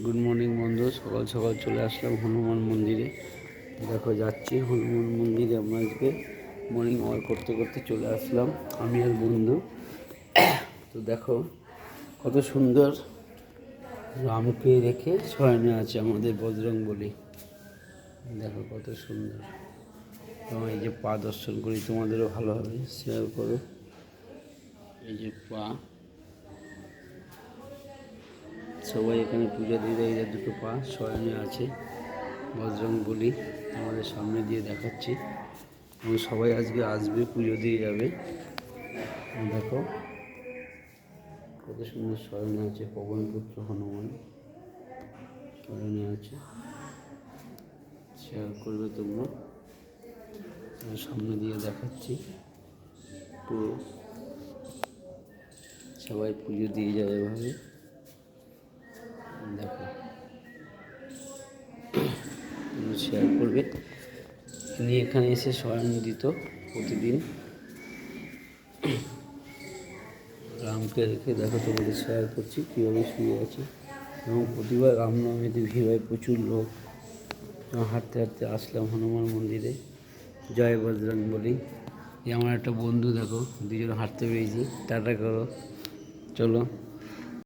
Good morning বন্ধু, সকাল সকাল চলে আসলাম হনুমান মন্দিরে। দেখো যাচ্ছি হনুমান মন্দিরে। আমরা আজকে মর্নিং ওয়াক করতে করতে চলে আসলাম আমি আর বন্ধু। তো দেখো কত সুন্দর রামকে রেখে শয়নে আছে আমাদের বজরংবলী। দেখো কত সুন্দর। এবং এই যে পা দর্শন করি, তোমাদেরও ভালো হবে, শেয়ার করো। এই যে পা, সবাই এখানে পূজা দিয়ে দেয়। এদের দুটো পা শয়নে আছে বজরংবলী, আমাদের সামনে দিয়ে দেখাচ্ছি। এবং সবাই আজকে আসবে, পুজো দিয়ে যাবে। দেখো কত সুন্দর শয়নে আছে পবনপুত্র হনুমান, শয়নে আছে। শেয়ার করবে তোমরা, সামনে দিয়ে দেখাচ্ছি। পুরো সবাই পুজো দিয়ে যাবে এভাবে। দেখো শেয়ার করবে। ইনি এখানে এসে শয়ন দিত প্রতিদিন রামকে রেখে। দেখো তোমাদের শেয়ার করছি কীভাবে শুয়ে আছে। এবং প্রতিবার রামনবমীতে ভিড় হয়, প্রচুর লোক। হাঁটতে হাঁটতে আসলাম হনুমান মন্দিরে। জয় বজরংবলী। এই আমার একটা বন্ধু, দেখো দুজন হাঁটতে পেরেছি। টাটা করো, চলো।